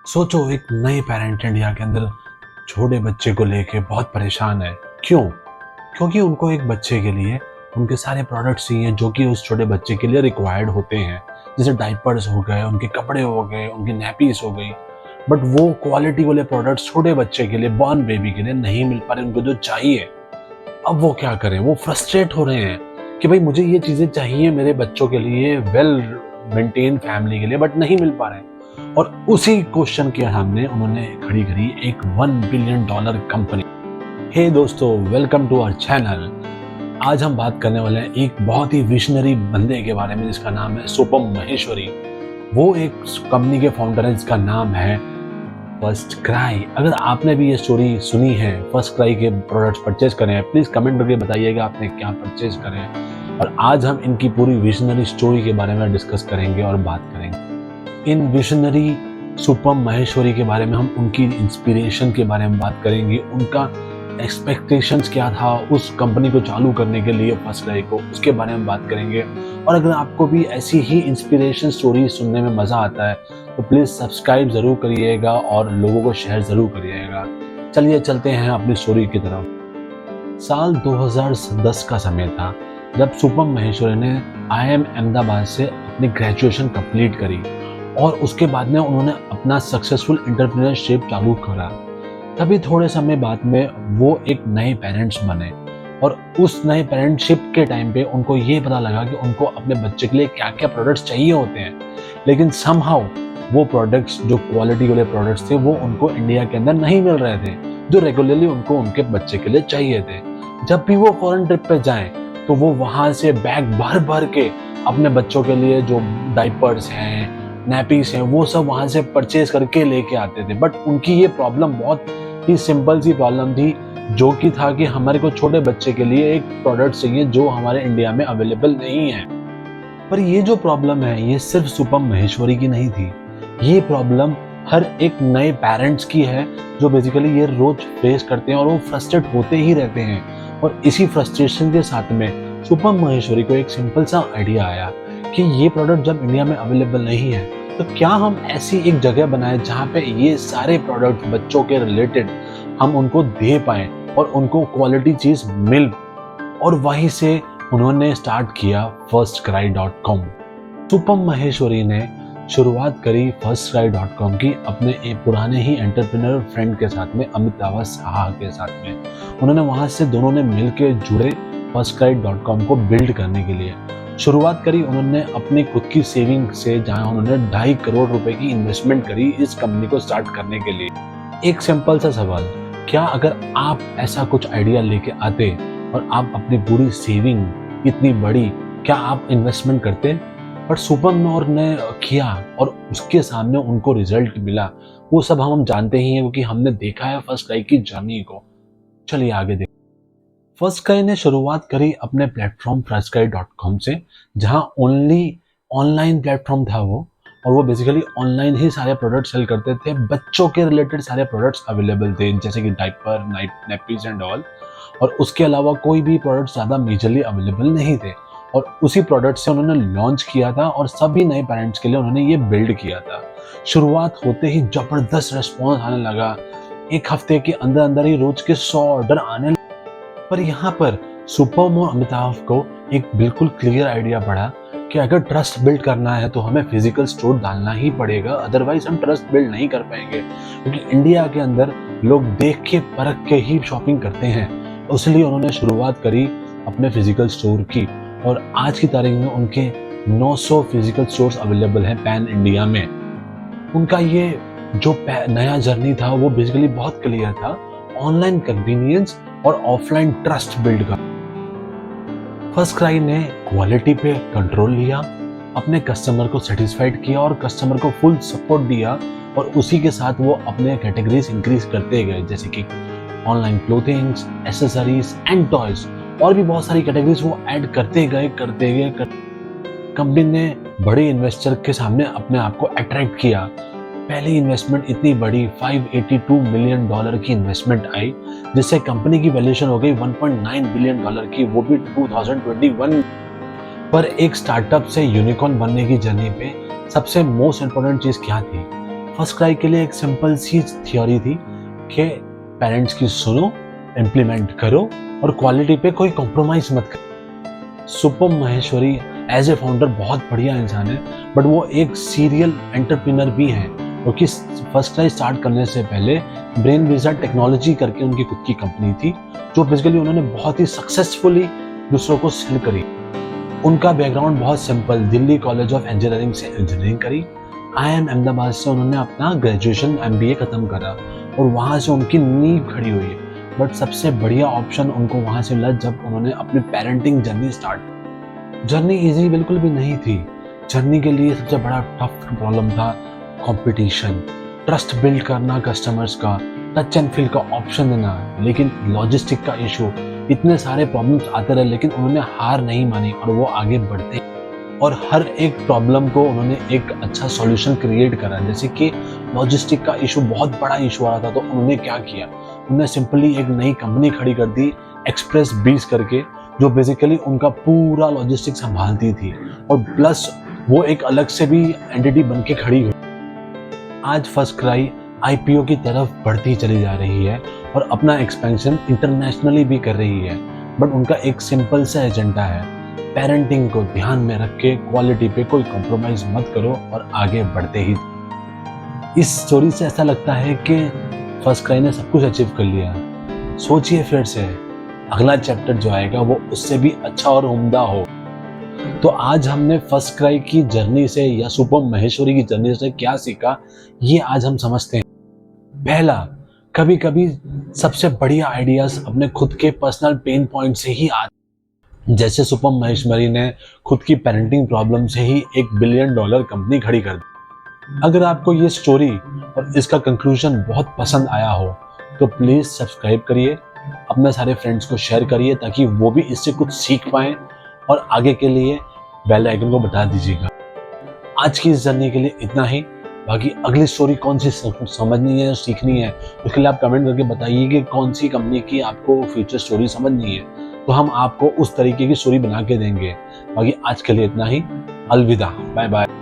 सोचो एक नए पेरेंट इंडिया के अंदर छोटे बच्चे को लेके बहुत परेशान है। क्यों? क्योंकि उनको एक बच्चे के लिए उनके सारे प्रोडक्ट्स चाहिए जो कि उस छोटे बच्चे के लिए रिक्वायर्ड होते हैं। जैसे डायपर्स हो गए, उनके कपड़े हो गए, उनकी नैपीज हो गई। बट वो क्वालिटी वाले प्रोडक्ट्स छोटे बच्चे के लिए, बॉर्न बेबी के लिए नहीं मिल पा रहे उनको जो चाहिए। अब वो क्या करें? वो फ्रस्ट्रेट हो रहे हैं कि भाई मुझे ये चीज़ें चाहिए मेरे बच्चों के लिए, वेल मेंटेन फैमिली के लिए, बट नहीं मिल पा रहे। और उसी क्वेश्चन के सामने उन्होंने खड़ी करी एक $1 बिलियन कंपनी। हे दोस्तों, वेलकम टू आवर चैनल। आज हम बात करने वाले हैं एक बहुत ही विशनरी बंदे के बारे में जिसका नाम है सुपम महेश्वरी। वो एक कंपनी के फाउंडर हैं जिसका नाम है फर्स्ट क्राई। अगर आपने भी ये स्टोरी सुनी है, फर्स्ट क्राई के प्रोडक्ट्स परचेज करें हैं, प्लीज कमेंट करके बताइएगा आपने क्या परचेज करें हैं। और आज हम इनकी पूरी विजनरी स्टोरी के बारे में डिस्कस करेंगे और बात करेंगे। इन विजनरी सुपम महेश्वरी के बारे में हम उनकी इंस्पिरेशन के बारे में बात करेंगे, उनका एक्सपेक्टेशंस क्या था उस कंपनी को चालू करने के लिए, फर्स्ट क्राई को, उसके बारे में बात करेंगे। और अगर आपको भी ऐसी ही इंस्पिरेशन स्टोरी सुनने में मज़ा आता है तो प्लीज़ सब्सक्राइब ज़रूर करिएगा और लोगों को शेयर ज़रूर करिएगा। चलिए चलते हैं अपनी स्टोरी की तरफ। साल 2010 का समय था जब सुपम महेश्वरी ने IIM अहमदाबाद से अपनी ग्रेजुएशन कंप्लीट करी और उसके बाद में उन्होंने अपना सक्सेसफुल एंटरप्रेन्योरशिप चालू करा। तभी थोड़े समय बाद में वो एक नए पेरेंट्स बने और उस नए पेरेंटशिप के टाइम पे उनको ये पता लगा कि उनको अपने बच्चे के लिए क्या क्या प्रोडक्ट्स चाहिए होते हैं, लेकिन समहाउ वो प्रोडक्ट्स, जो क्वालिटी वाले प्रोडक्ट्स थे, वो उनको इंडिया के अंदर नहीं मिल रहे थे जो रेगुलरली उनको उनके बच्चे के लिए चाहिए थे। जब भी वो फॉरेन ट्रिप पे जाएं तो वो वहाँ से बैग भर भर के अपने बच्चों के लिए जो डाइपर्स हैं, नैपीज हैं, वो सब वहाँ से परचेज करके लेके आते थे। बट उनकी ये प्रॉब्लम बहुत ही सिंपल सी प्रॉब्लम थी, जो कि था कि हमारे को छोटे बच्चे के लिए एक प्रोडक्ट चाहिए जो हमारे इंडिया में अवेलेबल नहीं है। पर ये जो प्रॉब्लम है ये सिर्फ सुपम महेश्वरी की नहीं थी, ये प्रॉब्लम हर एक नए पेरेंट्स की है जो बेसिकली ये रोज फेस करते हैं और वो फ्रस्ट्रेट होते ही रहते हैं। और इसी फ्रस्ट्रेशन के साथ में सुपम महेश्वरी को एक सिंपल सा आइडिया आया कि ये प्रोडक्ट जब इंडिया में अवेलेबल नहीं है तो क्या हम ऐसी एक जगह बनाएं जहाँ पे ये सारे प्रोडक्ट बच्चों के रिलेटेड हम उनको दे पाएं और उनको क्वालिटी चीज मिल। और वहीं से उन्होंने स्टार्ट किया firstcry.com। सुपम महेश्वरी ने शुरुआत करी firstcry.com की अपने एक पुराने ही एंटरप्रेन्योर फ्रेंड के साथ में, अमिताभ साहा के साथ में। उन्होंने वहां से दोनों ने मिलकर जुड़े firstcry.com को बिल्ड करने के लिए। शुरुआत करी उन्होंने अपनी खुद की सेविंग से, जहां उन्होंने 2.5 करोड़ रुपए की इन्वेस्टमेंट करी इस कंपनी को स्टार्ट करने के लिए। एक सिंपल सा सवाल, क्या अगर आप ऐसा कुछ आइडिया लेके आते और आप अपनी पूरी सेविंग इतनी बड़ी, क्या आप इन्वेस्टमेंट करते? पर सुपम और ने किया और उसके सामने उनको रिजल्ट मिला। वो सब हम जानते ही हैं क्योंकि हमने देखा है फर्स्ट क्राई की जर्नी को। चलिए आगे देखते। फर्स्ट क्राई ने शुरुआत करी अपने प्लेटफॉर्म firstcry.com से, जहां ओनली ऑनलाइन प्लेटफॉर्म था वो, और वो बेसिकली ऑनलाइन ही सारे प्रोडक्ट सेल करते थे। बच्चों के रिलेटेड सारे प्रोडक्ट्स अवेलेबल थे जैसे कि डाइपर, नैपीज एंड ऑल। और उसके अलावा कोई भी प्रोडक्ट ज़्यादा मेजरली अवेलेबल नहीं थे। और उसी प्रोडक्ट से उन्होंने लॉन्च किया था और सभी नए पेरेंट्स के लिए उन्होंने ये बिल्ड किया था। शुरुआत होते ही ज़बरदस्त रिस्पॉन्स आने लगा। एक हफ्ते के अंदर अंदर ही रोज के 100 ऑर्डर आने लगे। पर यहाँ पर सुपम और अमिताभ को एक बिल्कुल क्लियर आइडिया पड़ा कि अगर ट्रस्ट बिल्ड करना है तो हमें फिजिकल स्टोर डालना ही पड़ेगा, अदरवाइज हम ट्रस्ट बिल्ड नहीं कर पाएंगे। क्योंकि इंडिया के अंदर लोग देख के परख के ही शॉपिंग करते हैं। इसलिए उन्होंने शुरुआत करी अपने फिजिकल स्टोर की और आज की तारीख में उनके 900 फिजिकल स्टोर्स अवेलेबल हैं पैन इंडिया में। उनका ये जो नया जर्नी था वो बेसिकली बहुत क्लियर था, ऑनलाइन कन्वीनियंस और ऑफलाइन ट्रस्ट बिल्ड का। फर्स्ट क्राई ने क्वालिटी पे कंट्रोल लिया, अपने कस्टमर को सेटिस्फाइड किया और कस्टमर को फुल सपोर्ट दिया। और उसी के साथ वो अपने कैटेगरीज इंक्रीज करते गए, जैसे कि online clothings, accessories and toys, और भी बहुत सारी कैटेगरीज वो ऐड करते गए। कंपनी ने बड़े इन्वेस्टर के सामने अपने आप को अट्रैक्ट किया। पहली इन्वेस्टमेंट इतनी बड़ी $582 मिलियन की इन्वेस्टमेंट आई, जिससे कंपनी की वैल्यूएशन हो गई $1.9 बिलियन की, वो भी 2021। पर एक स्टार्टअप से यूनिकॉर्न बनने की जर्नी पे सबसे मोस्ट इम्पोर्टेंट चीज क्या थी फर्स्ट क्राई के लिए एक सिंपल सी थ्योरी थी कि पेरेंट्स की सुनो, इम्प्लीमेंट करो और क्वालिटी पे कोई कॉम्प्रोमाइज मत करो। Supam Maheshwari as a founder बहुत बढ़िया इंसान है, बट वो एक सीरियल एंटरप्रेन्योर भी है, क्योंकि फर्स्ट क्राई स्टार्ट करने से पहले ब्रेन विज़ार्ड टेक्नोलॉजी करके उनकी खुद की कंपनी थी, जो बेसिकली उन्होंने बहुत ही सक्सेसफुली दूसरों को सेल करी। उनका बैकग्राउंड बहुत simple, Delhi college of engineering से इंजीनियरिंग करी, IIM अहमदाबाद से उन्होंने अपना ग्रेजुएशन MBA खत्म करा और वहाँ से उनकी नींव खड़ी हुई। बट सबसे बढ़िया ऑप्शन उनको वहाँ से मिला जब उन्होंने अपनी parenting journey start. Journey easy बिल्कुल भी नहीं थी। जर्नी के लिए सबसे बड़ा टफ प्रॉब्लम था कंपटीशन, ट्रस्ट बिल्ड करना कस्टमर्स का, टच एंड फील का ऑप्शन देना, लेकिन लॉजिस्टिक का इशू, इतने सारे प्रॉब्लम्स आते रहे, लेकिन उन्होंने हार नहीं मानी और वो आगे बढ़ते और हर एक प्रॉब्लम को उन्होंने एक अच्छा सॉल्यूशन क्रिएट करा। जैसे कि लॉजिस्टिक का इशू बहुत बड़ा इशू आ रहा था, तो उन्होंने क्या किया, उन्होंने सिंपली एक नई कंपनी खड़ी कर दी एक्सप्रेस बीस करके, जो बेसिकली उनका पूरा लॉजिस्टिक संभालती थी और प्लस वो एक अलग से भी एंटिटी बन के खड़ी हुई। आज फर्स्ट क्राई IPO की तरफ बढ़ती चली जा रही है और अपना एक्सपेंशन इंटरनेशनली भी कर रही है, बट उनका एक सिंपल सा एजेंडा है, पेरेंटिंग को ध्यान में रख के क्वालिटी पे कोई कॉम्प्रोमाइज मत करो और आगे बढ़ते ही। इस स्टोरी से ऐसा लगता है कि फर्स्ट क्राई ने सब कुछ अचीव कर लिया। सोचिए फिर से, अगला चैप्टर जो आएगा वो उससे भी अच्छा और उम्दा हो। तो आज हमने फर्स्ट क्राई की जर्नी से या सुपम माहेश्वरी की जर्नी से क्या सीखा, ये आज हम समझते हैं। पहला, कभी कभी सबसे बढ़िया आइडियाज अपने खुद के पर्सनल पेन पॉइंट से ही आते। जैसे सुपम माहेश्वरी ने खुद की पेरेंटिंग प्रॉब्लम से ही $1 बिलियन कंपनी खड़ी कर दी। अगर आपको ये स्टोरी और इसका कंक्लूजन बहुत पसंद आया हो तो प्लीज़ सब्सक्राइब करिए, अपने सारे फ्रेंड्स को शेयर करिए ताकि वो भी इससे कुछ सीख पाएँ और आगे के लिए बेल आइकन को बता दीजिएगा। आज की इस जर्नी के लिए इतना ही। बाकी अगली स्टोरी कौन सी समझनी है, सीखनी है, उसके लिए आप कमेंट करके बताइए कि कौन सी कंपनी की आपको फ्यूचर स्टोरी समझनी है, तो हम आपको उस तरीके की स्टोरी बना के देंगे। बाकी आज के लिए इतना ही। अलविदा, बाय बाय।